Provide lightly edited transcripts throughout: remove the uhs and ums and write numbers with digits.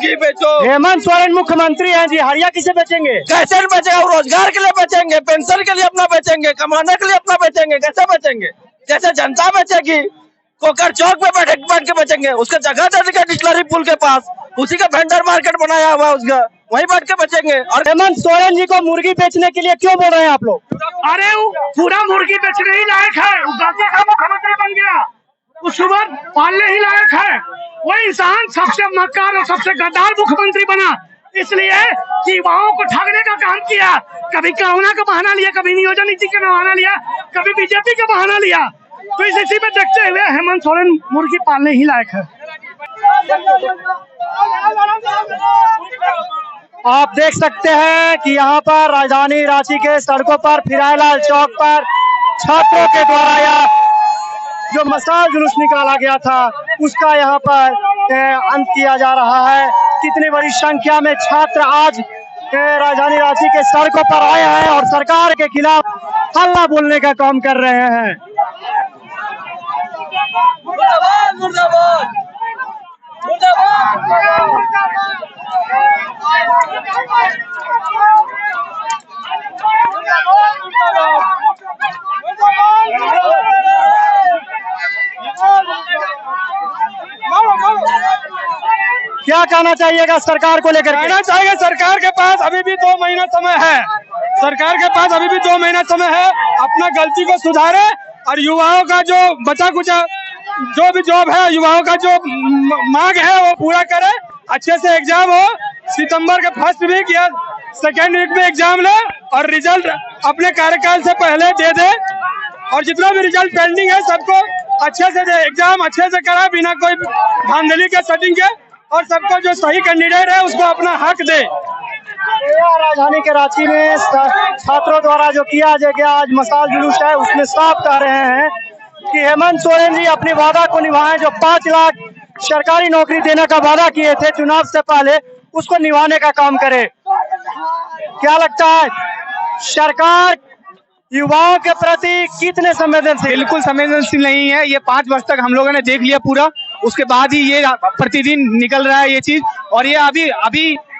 मुर्गी बेचो। हेमंत सोरेन मुख्यमंत्री हैं जी, हरिया किसे बेचेंगे? कैसे बेचेंगे? रोजगार के लिए बेचेंगे, पेंशन के लिए अपना बेचेंगे, कमाने के लिए अपना बेचेंगे। कैसे बेचेंगे? जैसे जनता बेचेगी, कोकर चौक पे बैठ के बेचेंगे। उसका जगह दे देंगे डिस्लरी पुल के पास, उसी का वेंडर मार्केट बनाया हुआ उसका, वहीं बैठ के बेचेंगे। और हेमंत सोरेन जी को मुर्गी बेचने के लिए क्यों बोल रहे हैं आप लोग? अरे वो पूरा मुर्गी बेचने ही लायक है, वो गलती का मुख्यमंत्री बन गया, वो सुबह पालने ही लायक है। वो इंसान सबसे मक्कार और सबसे गद्दार मुख्यमंत्री बना, इसलिए कि युवाओं को ठगने का काम किया। कभी कोरोना का बहाना लिया, कभी नियोजन नीति का बहाना लिया, कभी बीजेपी का बहाना लिया। तो इसी पे देखते हुए हेमंत सोरेन मुर्गी पालने ही लायक है। आप देख सकते हैं कि यहाँ पर राजधानी रांची के सड़कों पर फिरायलाल चौक पर छात्रों के द्वारा यह जो मशाल जुलूस निकाला गया था उसका यहाँ पर अंत किया जा रहा है। कितनी बड़ी संख्या में छात्र आज राजधानी रांची के सड़कों पर आए हैं और सरकार के खिलाफ हल्ला बोलने का काम कर रहे हैं। मुर्दाबाद, मुर्दाबाद, क्या कहना चाहिएगा सरकार को लेकर? कहना चाहिए सरकार के पास अभी भी 2 महीना समय है। सरकार के पास अभी भी 2 महीना समय है, अपना गलती को सुधारे और युवाओं का जो बचा कुचा जो भी जॉब है, युवाओं का जो मांग है वो पूरा करे। अच्छे से एग्जाम हो, सितंबर के फर्स्ट वीक या सेकेंड वीक में एग्जाम ले और रिजल्ट अपने कार्यकाल से पहले दे दे। और जितना भी रिजल्ट पेंडिंग है सबको अच्छे से दे, एग्जाम अच्छे से करा बिना कोई धांधली के सेटिंग के, और सबको जो सही कैंडिडेट है उसको अपना हक दे। राजधानी के रांची में छात्रों द्वारा जो किया गया आज मशाल जुलूस है उसमें साफ कह रहे हैं कि हेमंत सोरेन जी अपने वादा को निभाएं। जो 5 लाख सरकारी नौकरी देने का वादा किए थे चुनाव से पहले, उसको निभाने का काम करे। क्या लगता है सरकार युवाओं के प्रति कितने संवेदनशील? बिल्कुल संवेदनशील नहीं है। ये 5 वर्ष तक हम लोगों ने देख लिया पूरा, उसके बाद ही ये प्रतिदिन निकल रहा है ये चीज। और ये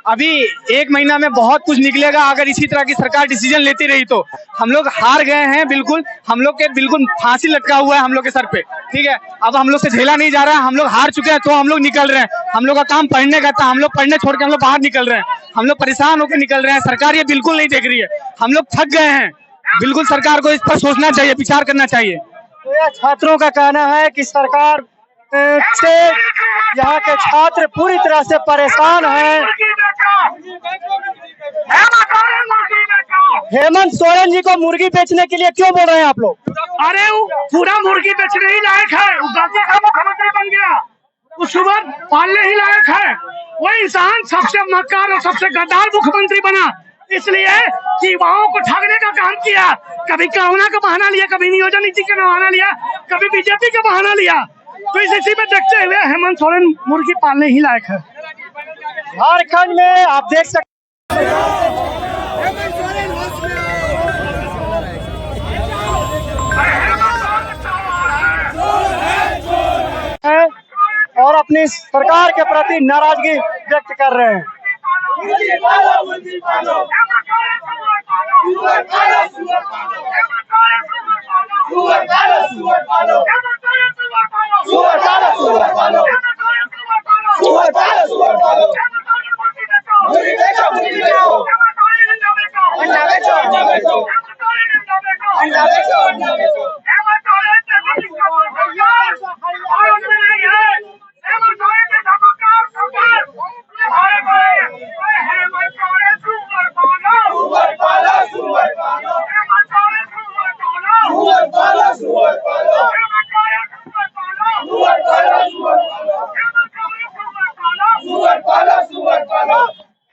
अभी 1 महीना में बहुत कुछ निकलेगा अगर इसी तरह की सरकार डिसीजन लेती रही तो। हम लोग हार गए हैं, बिल्कुल हम लोग के बिल्कुल फांसी लटका हुआ है हम लोग के सर पे, ठीक है। अब हम लोग से झेला नहीं जा रहा है, हम लोग हार चुके हैं तो हम लोग निकल रहे हैं। हम लोग का काम पढ़ने का था, हम लोग पढ़ने छोड़ के हम लोग बाहर निकल रहे हैं। हम लोग परेशान होकर निकल रहे हैं, सरकार ये बिल्कुल नहीं देख रही है, हम लोग थक गए हैं। बिल्कुल सरकार को इस पर सोचना चाहिए, विचार करना चाहिए। तो छात्रों का कहना है कि सरकार से यहाँ के छात्र पूरी तरह से परेशान हैं। हेमंत सोरेन जी को मुर्गी बेचने के लिए क्यों बोल रहे हैं आप लोग? अरे वो पूरा मुर्गी बेचने ही लायक है, वो गलती का मुख्यमंत्री बन गया, वो सुबह पालने ही लायक है। वो इंसान सबसे मक्कार और सबसे गद्दार मुख्यमंत्री बना, इसलिए कि युवाओं को ठगने का काम किया। कभी कोरोना का बहाना लिया, कभी नियोजन नीति का बहाना लिया, कभी बीजेपी का बहाना लिया। तो इसी पे देखते हुए हेमंत सोरेन मुर्गी पालने ही लायक है। झारखंड में आप देख सकते हैं और अपनी सरकार के प्रति नाराजगी व्यक्त कर रहे हैं।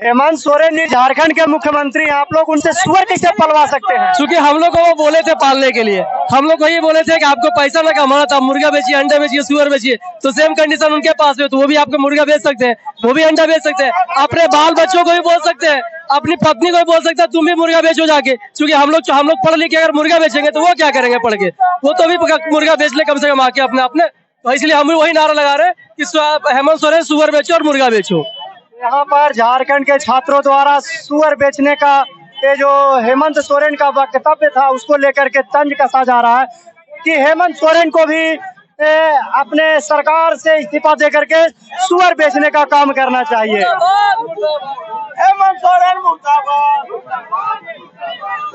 हेमंत सोरेन जी झारखंड के मुख्यमंत्री, आप लोग उनसे सुअर कैसे पलवा सकते हैं? क्योंकि हम लोग को वो बोले थे पालने के लिए, हम लोग को ये बोले थे कि आपको पैसा ना कमाना था, मुर्गा बेचिए, अंडा बेचिए, सुअर बेचिए। तो सेम कंडीशन उनके पास है, तो वो भी आपको मुर्गा बेच सकते हैं, वो भी अंडा बेच सकते हैं, अपने बाल बच्चों को भी बोल सकते हैं, अपनी पत्नी को भी बोल सकते हैं तुम भी मुर्गा बेचो जाके। क्योंकि हम लोग पढ़ लिख के अगर मुर्गा बेचेंगे तो वो क्या करेंगे पढ़ के, वो तो भी मुर्गा बेच ले कम से कम आके अपने। तो इसलिए हम भी वही नारा लगा रहे हैं कि हेमंत सोरेन सुअर बेचो और मुर्गा बेचो। यहाँ पर झारखंड के छात्रों द्वारा सुअर बेचने का ये जो हेमंत सोरेन का वक्तव्य था उसको लेकर के तंज कसा जा रहा है कि हेमंत सोरेन को भी अपने सरकार से इस्तीफा दे करके सुअर बेचने का काम करना चाहिए। हेमंत सोरेन मुर्दाबाद,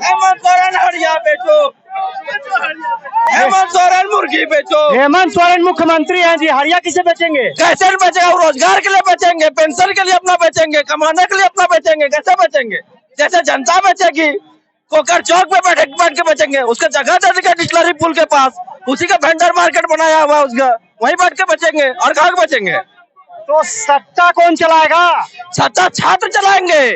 हेमंत सोरेन हड़िया बेचो, हेमंत सोरेन मुर्गी बेचो। हेमंत सोरेन मुख्यमंत्री हैं जी, हरिया किसे बेचेंगे? कैसे बेचेंगे? रोजगार के लिए बेचेंगे, पेंशन के लिए अपना बेचेंगे, कमाने के लिए अपना बेचेंगे, कैसे बेचेंगे? जैसे जनता बेचेगी, कोकर चौक पे बैठ के बेचेंगे, उसका जगह दे देंगे डिस्लरी पुल के पास, उसी का वेंडर मार्केट बनाया हुआ है उसका, वहीं बैठ के बेचेंगे। और कहाँ बेचेंगे? तो सत्ता कौन चलाएगा? सत्ता छात्र चलाएंगे,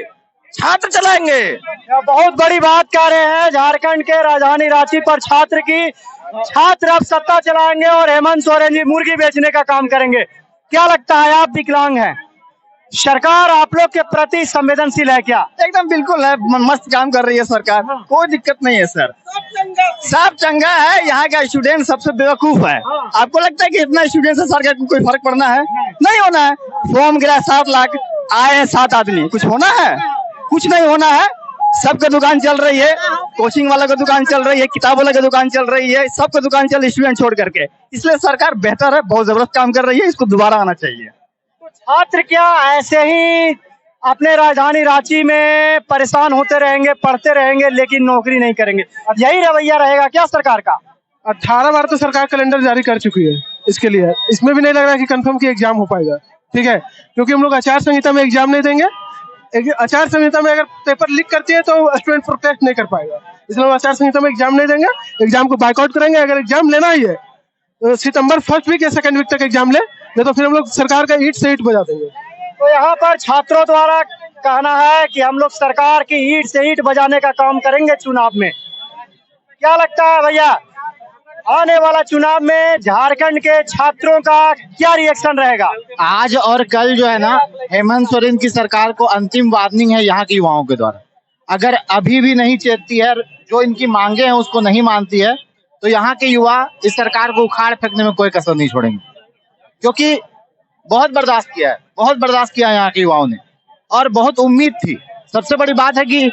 छात्र चलाएंगे। यह बहुत बड़ी बात कह रहे हैं झारखंड के राजधानी रांची पर छात्र अब सत्ता चलाएंगे और हेमंत सोरेन जी मुर्गी बेचने का काम करेंगे। क्या लगता है, आप विकलांग हैं, सरकार आप लोग के प्रति संवेदनशील है क्या? एकदम बिल्कुल है, मस्त काम कर रही है सरकार, कोई दिक्कत नहीं है सर, सब चंगा है। यहाँ का स्टूडेंट सबसे बेवकूफ है। आपको लगता है कि इतना स्टूडेंट से सरकार को कोई फर्क पड़ना है? नहीं होना है। फॉर्म गिरा 7 लाख, आए हैं 7 आदमी, कुछ होना है? कुछ नहीं होना है। सबका दुकान चल रही है, कोचिंग वाला का दुकान चल रही है, किताब वाला का दुकान चल रही है, सबका दुकान चल स्टूडेंट छोड़ करके। इसलिए सरकार बेहतर है, बहुत जबरदस्त काम कर रही है, इसको दोबारा आना चाहिए। छात्र क्या ऐसे ही अपने राजधानी रांची में परेशान होते रहेंगे, पढ़ते रहेंगे लेकिन नौकरी नहीं करेंगे? यही रवैया रहेगा क्या सरकार का? 18 बार तो सरकार कैलेंडर जारी कर चुकी है इसके लिए, इसमें भी नहीं लग रहा है कि कंफर्म की एग्जाम हो पाएगा। ठीक है, क्योंकि हम लोग आचार संहिता में एग्जाम नहीं देंगे। आचार संहिता में अगर पेपर लीक करती है तो स्टूडेंट प्रोटेस्ट नहीं कर पाएगा, इसलिए आचार संहिता में एग्जाम नहीं देंगे, एग्जाम को बाइकआउट करेंगे। अगर एग्जाम लेना ही है तो सितंबर 1st वीक या 2nd वीक तक एग्जाम ले, नहीं तो फिर हम लोग सरकार का ईंट से ईंट बजा देंगे। तो यहाँ पर छात्रों द्वारा कहना है कि हम लोग सरकार की ईंट से ईंट बजाने का काम करेंगे चुनाव में। क्या लगता है भैया, आने वाला चुनाव में झारखंड के छात्रों का क्या रिएक्शन रहेगा? आज और कल जो है ना, हेमंत सोरेन की सरकार को अंतिम वार्निंग है यहाँ के युवाओं के द्वारा। अगर अभी भी नहीं चेतती है, जो इनकी मांगे हैं उसको नहीं मानती है, तो यहाँ के युवा इस सरकार को उखाड़ फेंकने में कोई कसर नहीं छोड़ेंगे, क्योंकि बहुत बर्दाश्त किया यहाँ के युवाओं ने, और बहुत उम्मीद थी। सबसे बड़ी बात है कि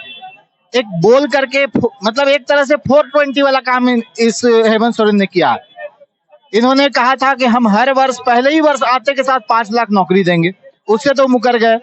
एक बोल करके, मतलब एक तरह से 420 वाला काम इस हेमंत सोरेन ने किया। इन्होंने कहा था कि हम हर वर्ष, पहले ही वर्ष आते के साथ 5 लाख नौकरी देंगे, उससे तो मुकर गए।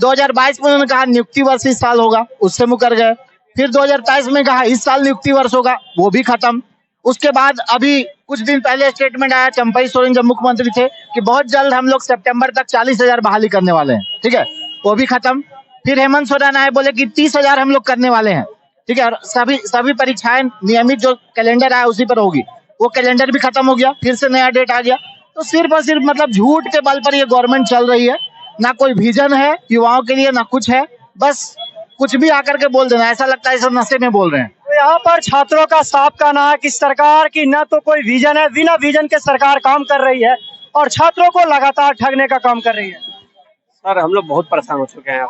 2022 में उन्होंने कहा नियुक्ति वर्ष इस साल होगा, उससे मुकर गए। फिर 2023 में कहा इस साल नियुक्ति वर्ष होगा, वो भी खत्म। उसके बाद अभी कुछ दिन पहले स्टेटमेंट आया चंपई सोरेन जब मुख्यमंत्री थे कि बहुत जल्द हम लोग सितंबर तक 40,000 बहाली करने वाले हैं। ठीक है, वो भी खत्म। फिर हेमंत सोरेन आए, बोले कि 30,000 हम लोग करने वाले हैं। ठीक है, और सभी परीक्षाएं नियमित जो कैलेंडर आया उसी पर होगी, वो कैलेंडर भी खत्म हो गया, फिर से नया डेट आ गया। तो सिर्फ और सिर्फ मतलब झूठ के बल पर ये गवर्नमेंट चल रही है, ना कोई विजन है युवाओं के लिए, ना कुछ है, बस कुछ भी आकर के बोल देना। ऐसा लगता है सब नशे में बोल रहे हैं। तो यहाँ पर छात्रों का साफ कहना है कि सरकार की न तो कोई विजन है, बिना विजन के सरकार काम कर रही है और छात्रों को लगातार ठगने का काम कर रही है। सर हम लोग बहुत परेशान हो चुके हैं।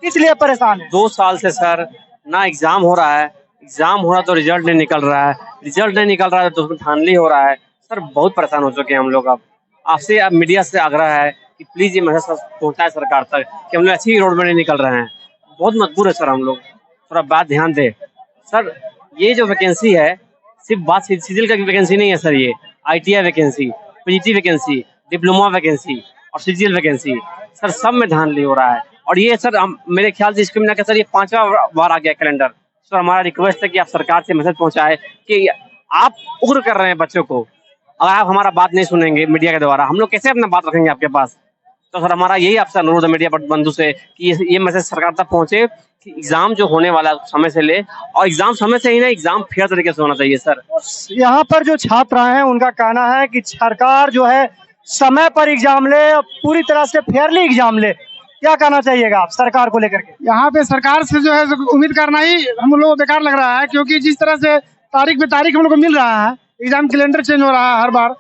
इसलिए परेशान है 2 साल से सर, ना एग्जाम हो रहा है, एग्जाम हो रहा तो रिजल्ट नहीं निकल रहा है, रिजल्ट नहीं निकल रहा है तो उसमें धांधली हो रहा है। सर बहुत परेशान हो चुके हैं हम लोग। अब आपसे, अब मीडिया से आग्रह है कि प्लीज ये मैसेज पहुंचाए सरकार तक कि हम लोग अच्छी रोड में नहीं निकल रहे हैं, बहुत मजबूर है सर हम लोग, थोड़ा बात ध्यान दे सर। ये जो वैकेंसी है सिर्फ बात सिविल का वैकेंसी नहीं है सर, ये ITI vacancy, PGT vacancy, diploma vacancy और CGL वैकेंसी, सर सब में धांधली हो रहा है। और ये सर मेरे ख्याल से इसको मिला के सर ये 5वां बार आ गया कैलेंडर। सर हमारा रिक्वेस्ट है कि आप सरकार से मैसेज पहुंचाए कि आप उग्र कर रहे हैं बच्चों को, अगर आप हमारा बात नहीं सुनेंगे मीडिया के द्वारा, हम लोग कैसे अपना बात रखेंगे आपके पास। तो सर हमारा यही आपसे अनुरोध है मीडिया बंधु से कि ये मैसेज सरकार तक पहुंचे कि एग्जाम जो होने वाला है समय से ले, और एग्जाम समय से ही नहीं, एग्जाम फेयर तरीके से होना चाहिए सर। यहाँ पर जो छात्र हैं उनका कहना है कि सरकार जो है समय पर एग्जाम ले, पूरी तरह से फेयरली एग्जाम ले। क्या कहना चाहिएगा आप सरकार को लेकर के? यहाँ पे सरकार से जो है उम्मीद करना ही हम लोग को बेकार लग रहा है, क्योंकि जिस तरह से तारीख पे तारीख हम लोग को मिल रहा है, एग्जाम कैलेंडर चेंज हो रहा है हर बार,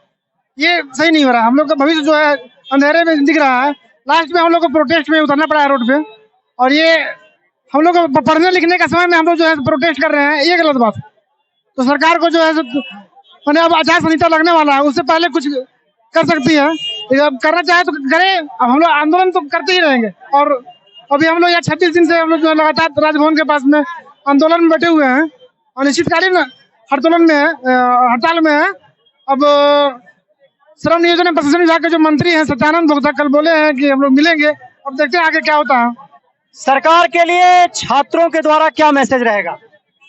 ये सही नहीं हो रहा है। हम लोग का भविष्य जो है अंधेरे में दिख रहा है। लास्ट में हम लोग को प्रोटेस्ट में उतरना पड़ा है रोड पे, और ये हम लोग को पढ़ने लिखने का समय में हम लोग जो है प्रोटेस्ट कर रहे हैं, ये गलत बात है। तो सरकार को जो है मैंने अब आचार संहिता लगने वाला है, उससे पहले कुछ कर सकती है। जब करना चाहे तो करें। अब हम लोग आंदोलन तो करते ही रहेंगे। और अभी हम लोग यहाँ 36 दिन से हम लोग जो लगातार राजभवन के पास में आंदोलन में बैठे हुए हैं, अनिश्चितकालीन हड़ताल में है। अब श्रम नियोजन एवं प्रशासन विभाग के जो मंत्री हैं सत्यानंद भोक्ता कल बोले हैं कि हम लोग मिलेंगे। अब देखते हैं आगे क्या होता है। सरकार के लिए छात्रों के द्वारा क्या मैसेज रहेगा?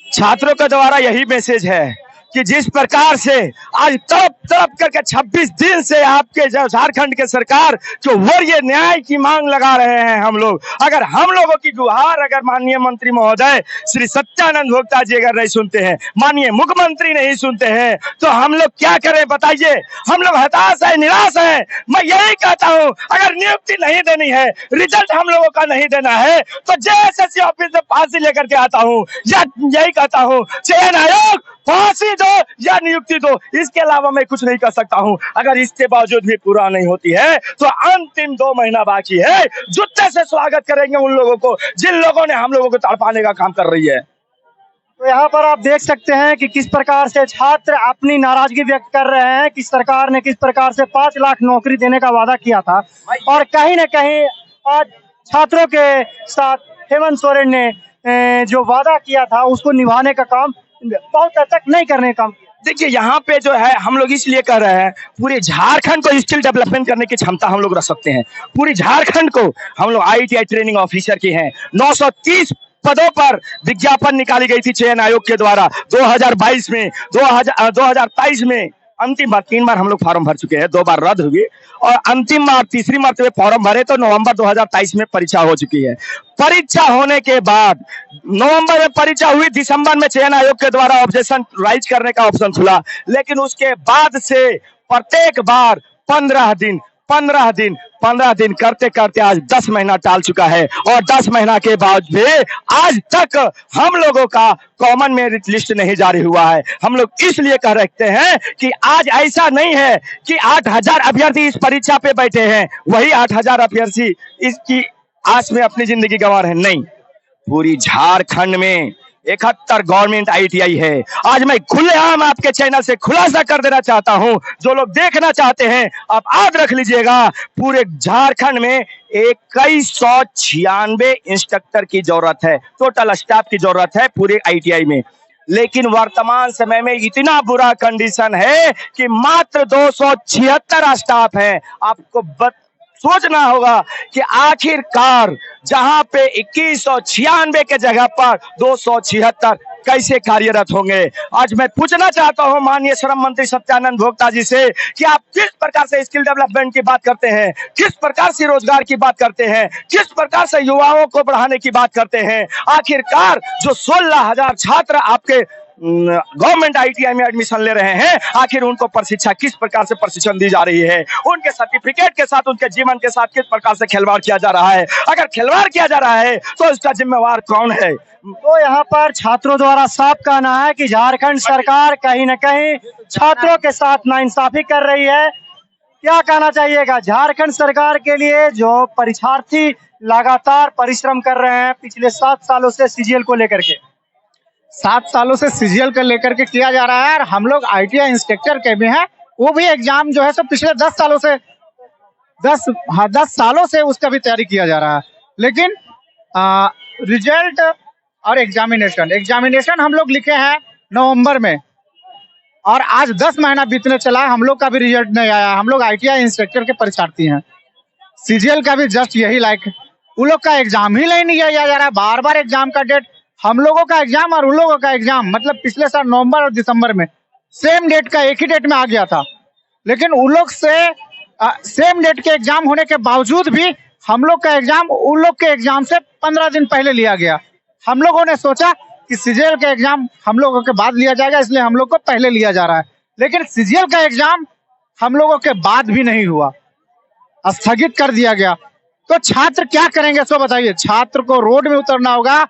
छात्रों के द्वारा यही मैसेज है कि जिस प्रकार से आज तड़प तड़प करके 26 दिन से आपके झारखंड के सरकार जो वर्ग न्याय की मांग लगा रहे हैं हम लोग, अगर हम लोगों की गुहार अगर माननीय मंत्री महोदय श्री सत्यानंद भोक्ता जी अगर नहीं सुनते हैं, माननीय मुख्यमंत्री नहीं सुनते हैं, तो हम लोग क्या करें बताइए। हम लोग हताश है, निराश है। मैं यही कहता हूं, अगर नियुक्ति नहीं देनी है, रिजल्ट हम लोगों का नहीं देना है, तो जेएसएससी ऑफिस से फांसी लेकर के आता हूं, या यही कहता हूं चयन आयोग फांसी दो या नियुक्ति दो, इसके अलावा मैं कुछ नहीं कर सकता हूं। अगर इसके बावजूद भी पूरा नहीं होती है तो अंतिम 2 महीना बाकी है, जुत्ते से स्वागत करेंगे उन लोगों को जिन लोगों ने हम लोगों को तड़पाने का काम कर रही है। तो यहाँ पर आप देख सकते हैं कि किस प्रकार से छात्र अपनी नाराजगी व्यक्त कर रहे हैं कि सरकार ने किस प्रकार से 5 लाख नौकरी देने का वादा किया था, और कहीं न कहीं आज छात्रों के साथ हेमंत सोरेन ने जो वादा किया था उसको निभाने का काम बहुत हद तक नहीं करने का काम किया। देखिए यहाँ पे जो है हम लोग इसलिए कर रहे हैं, पूरे झारखंड को स्किल डेवलपमेंट करने की क्षमता हम लोग रख सकते हैं। पूरी झारखंड को हम लोग ITI ट्रेनिंग ऑफिसर की हैं। 930 पदों पर विज्ञापन निकाली गई थी चयन आयोग के द्वारा 2022 में, 2023 में। अंतिम बार 3 बार हम लोग फॉर्म भर चुके हैं, 2 बार रद्द हुई और अंतिम बार तीसरी मरतबे फॉर्म भरे तो नवंबर 2023 में परीक्षा हो चुकी है। परीक्षा होने के बाद नवंबर में परीक्षा हुई, दिसंबर में चयन आयोग के द्वारा ऑब्जेक्शन राइज करने का ऑप्शन खुला, लेकिन उसके बाद से प्रत्येक बार 15 दिन करते करते आज 10 महीना टाल चुका है, और 10 महीना के बाद भी आज तक हम लोगों का कॉमन मेरिट लिस्ट नहीं जारी हुआ है। हम लोग इसलिए कह रखते हैं कि आज ऐसा नहीं है कि 8000 अभ्यर्थी इस परीक्षा पे बैठे हैं, वही 8000 अभ्यर्थी इसकी आस में अपनी जिंदगी गंवा रहे हैं। नहीं, पूरी झारखंड में 71 गवर्नमेंट ITI है। आज मैं खुलेआम आपके चैनल से खुलासा कर देना चाहता हूं, जो लोग देखना चाहते हैं आप याद रख लीजिएगा, पूरे झारखंड में 2196 इंस्ट्रक्टर की जरूरत है, टोटल स्टाफ की जरूरत है पूरे ITI में। लेकिन वर्तमान समय में इतना बुरा कंडीशन है कि मात्र 276 स्टाफ है। आपको सोचना होगा कि आखिरकार जहां पे 2196 के जगह पर 276 कैसे कार्यरत होंगे। आज मैं पूछना चाहता हूं माननीय श्रम मंत्री सत्यानंद भोक्ता जी से कि आप किस प्रकार से स्किल डेवलपमेंट की बात करते हैं, किस प्रकार से रोजगार की बात करते हैं, किस प्रकार से युवाओं को बढ़ाने की बात करते हैं। आखिरकार जो 16,000 छात्र आपके गवर्नमेंट ITI में एडमिशन ले रहे हैं, आखिर उनको प्रशिक्षण किस प्रकार से प्रशिक्षण दी जा रही है, उनके सर्टिफिकेट के साथ उनके जीवन के साथ किस प्रकार से खिलवाड़ किया जा रहा है। अगर खिलवाड़ किया जा रहा है तो इसका जिम्मेवार कौन है। तो यहाँ पर छात्रों द्वारा साफ कहना है कि झारखंड सरकार कहीं न कहीं छात्रों के साथ नाइंसाफी कर रही है। क्या कहना चाहिएगा झारखंड सरकार के लिए जो परीक्षार्थी लगातार परिश्रम कर रहे हैं पिछले 7 सालों से CGL को लेकर के? 7 सालों से CGL को लेकर के किया जा रहा है, और हम लोग ITI इंस्ट्रक्टर के भी हैं, वो भी एग्जाम जो है सब पिछले 10 सालों से उसका भी तैयारी किया जा रहा है। लेकिन रिजल्ट और एग्जामिनेशन हम लोग लिखे हैं नवंबर में, और आज 10 महीना बीतने चला है, हम लोग का भी रिजल्ट नहीं आया। हम लोग ITI इंस्ट्रक्टर के परीक्षार्थी हैं। CGL का भी जस्ट यही लाइक उन लोग का एग्जाम ही नहीं लिया जा रहा है। बार बार एग्जाम का डेट, हम लोगों का एग्जाम और उन लोगों का एग्जाम मतलब पिछले साल नवंबर और दिसंबर में सेम डेट का एक ही डेट में आ गया था, लेकिन उन लोग से सेम डेट के एग्जाम होने के बावजूद भी हम लोग का एग्जाम उन लोग के एग्जाम से 15 दिन पहले लिया गया। हम लोगों ने सोचा कि CGL का एग्जाम हम लोगों के बाद लिया जाएगा, इसलिए हम लोग को पहले लिया जा रहा है, लेकिन CGL का एग्जाम हम लोगों के बाद भी नहीं हुआ, स्थगित कर दिया गया। तो छात्र क्या करेंगे सो बताइए। छात्र को रोड में उतरना होगा,